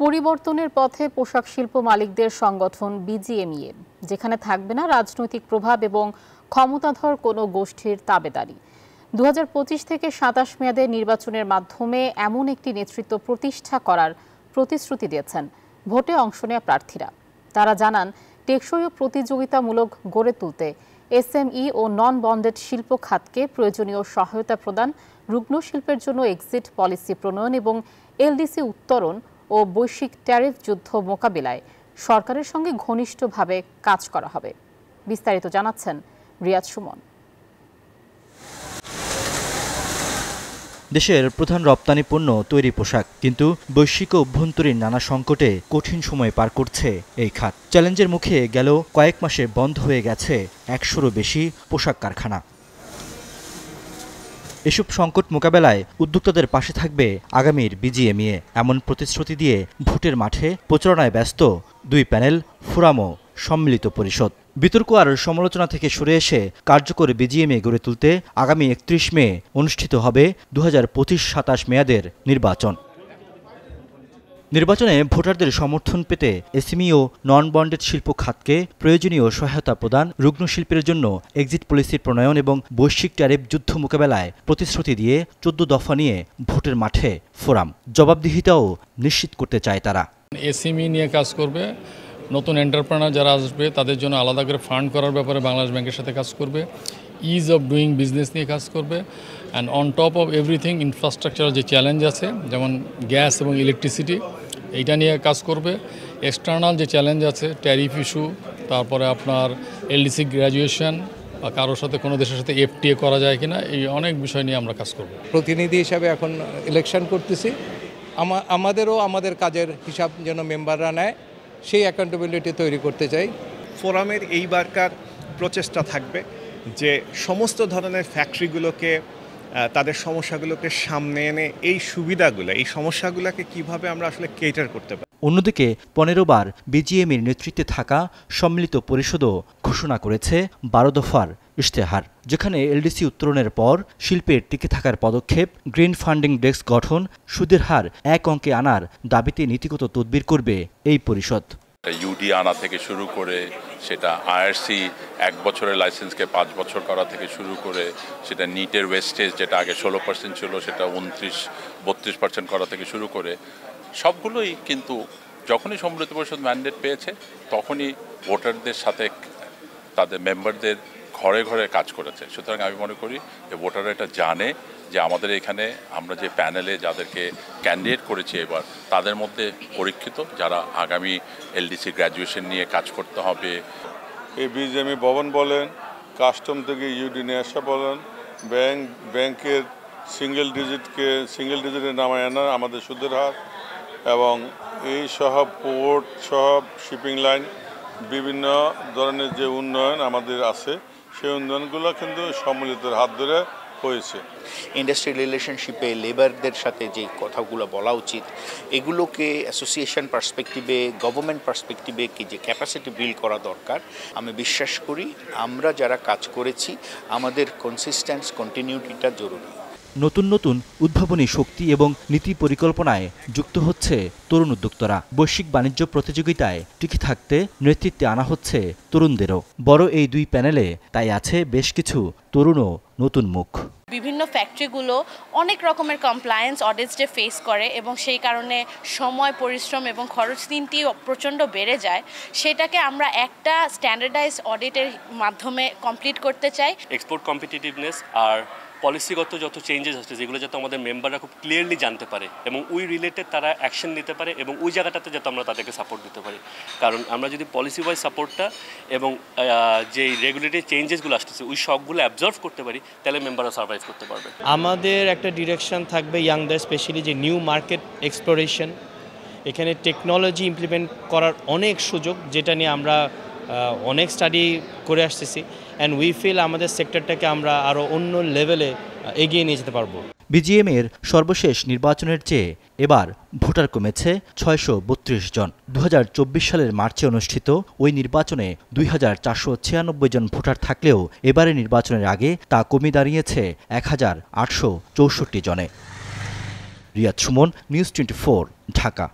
পরিবর্তনের পথে পোশাক শিল্প মালিকদের সংগঠন বিজিএমইএ, যেখানে থাকবে না রাজনৈতিক প্রভাব এবং ক্ষমতাধর কোনো গোষ্ঠীর তাবেদারি। 2025 থেকে 27 মেয়াদের নির্বাচনের মাধ্যমে এমন একটি নেতৃত্ব প্রতিষ্ঠা করার প্রতিশ্রুতি দিয়েছেন ভোটে অংশ নেওয়া প্রার্থীরা। তারা জানান, টেকসই ও প্রতিযোগিতামূলক গড়ে তুলতে এসএমই ও নন বন্ডেড শিল্প খাতকে প্রয়োজনীয় সহায়তা প্রদান, রুগ্ন শিল্পের জন্য এক্সিট পলিসি প্রণয়ন এবং এলডিসি উত্তরণ ও বৈশ্বিক ট্যারিফ যুদ্ধ মোকাবিলায় সরকারের সঙ্গে ঘনিষ্ঠভাবে কাজ করা হবে। বিস্তারিত জানাচ্ছেন রিয়াদ সুমন। দেশের প্রধান রপ্তানি পণ্য তৈরি পোশাক, কিন্তু বৈশ্বিক ও অভ্যন্তরীণ নানা সংকটে কঠিন সময় পার করছে এই খাত। চ্যালেঞ্জের মুখে গেল কয়েক মাসে বন্ধ হয়ে গেছে 100-ও বেশি পোশাক কারখানা। এসব সংকট মোকাবেলায় উদ্যোক্তাদের পাশে থাকবে আগামীর বিজিএমইএ, এমন প্রতিশ্রুতি দিয়ে ভোটের মাঠে প্রচারণায় ব্যস্ত দুই প্যানেল ফোরাম ও সম্মিলিত পরিষদ। বিতর্ক আর সমালোচনা থেকে সরে এসে কার্যকর বিজিএমইএ গড়ে তুলতে আগামী 31 মে অনুষ্ঠিত হবে 2025-27 মেয়াদের নির্বাচন। নির্বাচনে ভোটারদের সমর্থন পেতে এসএমই ও নন বন্ডেড শিল্প খাতকে প্রয়োজনীয় সহায়তা প্রদান, রুগ্ন শিল্পের জন্য এক্সিট পলিসি প্রণয়ন এবং বৈশ্বিক ট্যারিফ যুদ্ধ মোকাবেলায় প্রতিশ্রুতি দিয়ে 14 দফা নিয়ে ভোটের মাঠে ফোরাম। জবাবদিহিতাও নিশ্চিত করতে চায় তারা। এসএমই নিয়ে কাজ করবে, নতুন এন্টারপ্রেনার যারা আসবে তাদের জন্য আলাদা করে ফান্ড করার ব্যাপারে বাংলাদেশ ব্যাংকের সাথে কাজ করবে, ইজ অফ ডুইং বিজনেস নিয়ে কাজ করবে, and on top of everything infrastructure যে চ্যালেঞ্জ আছে, যেমন গ্যাস এবং ইলেকট্রিসিটি, এইটা নিয়ে কাজ করবে। এক্সটার্নাল যে চ্যালেঞ্জ আছে, ট্যারিফ ইস্যু, তারপরে আপনার এলডিসি গ্র্যাজুয়েশন বা কারোর সাথে কোনো দেশের সাথে এফটিএ করা যায় কিনা, এই অনেক বিষয় নিয়ে আমরা কাজ করব। প্রতিনিধি হিসাবে এখন ইলেকশন করতেছি, আমাদেরও আমাদের কাজের হিসাব যেন মেম্বাররা নেয়, সেই অ্যাকাউন্টেবিলিটি তৈরি করতে চাই। ফোরামের এইবারকার প্রচেষ্টা থাকবে যে সমস্ত ধরনের ফ্যাক্টরিগুলোকে, তাদের সমস্যাগুলোকে সামনে এনে এই সুবিধাগুলো, এই সমস্যাগুলোকে কিভাবে আমরা আসলে কেটার করতে পারি। অন্যদিকে 15 বার বিজিএমইর নেতৃত্বে থাকা সম্মিলিত পরিষদও ঘোষণা করেছে 12 দফার ইশতেহার, যেখানে এলডিসি উত্তরণের পর শিল্পের টিকে থাকার পদক্ষেপ, গ্রিন ফান্ডিং ডেস্ক গঠন, সুদের হার 1 অঙ্কে আনার দাবিতে নীতিগত তদবির করবে এই পরিষদ। ইউডি আনা থেকে শুরু করে, সেটা আইআরসি 1 বছরের লাইসেন্সকে 5 বছর করা থেকে শুরু করে, সেটা নিটের ওয়েস্টেজ যেটা আগে 16% ছিল সেটা 29-32% করা থেকে শুরু করে, সবগুলোই কিন্তু যখনই সম্মিলিত পরিষদ ম্যান্ডেট পেয়েছে তখনই ভোটারদের সাথে তাদের মেম্বারদের ঘরে ঘরে কাজ করেছে। সুতরাং আমি মনে করি যে ভোটাররা এটা জানে যে আমাদের এখানে আমরা যে প্যানেলে যাদেরকে ক্যান্ডিডেট করেছি এবার, তাদের মধ্যে পরীক্ষিত যারা আগামী এলডিসি গ্র্যাজুয়েশন নিয়ে কাজ করতে হবে। এই বিজিএমই ভবন বলেন, কাস্টম থেকে ইউডি নিয়ে আসা বলেন, ব্যাংকের সিঙ্গেল ডিজিটে নামায় আনা আমাদের সুদের হার, এবং এই সহ পোর্ট সহ শিপিং লাইন, বিভিন্ন ধরনের যে উন্নয়ন আমাদের আছে, সেই উন্নয়নগুলো কিন্তু সম্মিলিত হাত ধরে হয়েছে। ইন্ডাস্ট্রিয়াল রিলেশনশিপে লেবারদের সাথে যে কথাগুলো বলা উচিত, এগুলোকে অ্যাসোসিয়েশন পার্সপেক্টিভে, গভর্নমেন্ট পার্সপেক্টিভে কি যে ক্যাপাসিটি বিল্ড করা দরকার, আমি বিশ্বাস করি আমরা যারা কাজ করেছি আমাদের কন্টিনিউটিটা জরুরি। নতুন নতুন উদ্ভাবনী শক্তি এবং নীতি পরিকল্পনায় যুক্ত হচ্ছে তরুণ উদ্যোক্তারা। বৈশ্বিক বাণিজ্য প্রতিযোগিতায় টিকে থাকতে নেতৃত্বে আনা হচ্ছে তরুণদেরও। বড় এই দুই প্যানেলে তাই আছে বেশ কিছু তরুণ ও নতুন মুখ। বিভিন্ন ফ্যাক্টরিগুলো অনেক রকমের কমপ্লায়েন্স অডিটসে ফেস করে এবং সেই কারণে সময়, পরিশ্রম এবং খরচ তিনটি প্রচণ্ড বেড়ে যায়। সেটাকে আমরা একটা স্ট্যান্ডার্ডাইজড অডিটের মাধ্যমে কমপ্লিট করতে চাই। এক্সপোর্ট কম্পিটিটিভনেস আর পলিসিগত যত চেঞ্জেস হচ্ছে, যেগুলো যাতে আমাদের মেম্বাররা খুব ক্লিয়ারলি জানতে পারে এবং ওই রিলেটেড তারা অ্যাকশন নিতে পারে এবং ওই জায়গাটাতে যাতে আমরা তাদেরকে সাপোর্ট দিতে পারি। কারণ আমরা যদি পলিসি ওয়াইজ সাপোর্টটা এবং যে রেগুলেটরি চেঞ্জেসগুলো আসতেছে ওই সবগুলো অ্যাবজর্ভ করতে পারি, তাহলে মেম্বাররা সার্ভাইভ করতে পারবে। আমাদের একটা ডিরেকশন থাকবে ইয়াংদের, স্পেশালি যে নিউ মার্কেট এক্সপ্লোরেশন, এখানে টেকনোলজি ইমপ্লিমেন্ট করার অনেক সুযোগ, যেটা নিয়ে আমরা অনেক স্টাডি করে আসতেছি, অ্যান্ড উই ফিল আমাদের সেক্টরটাকে আমরা আরও অন্য লেভেলে এগিয়ে নিয়ে যেতে পারবো। বিজিএমইএর সর্বশেষ নির্বাচনের চেয়ে এবার ভোটার কমেছে 632 জন। 2024 সালের মার্চে অনুষ্ঠিত ওই নির্বাচনে 2496 জন ভোটার থাকলেও এবারে নির্বাচনের আগে তা কমে দাঁড়িয়েছে 1864 জনে। রিয়াদ সুমন, নিউজ 24, ঢাকা।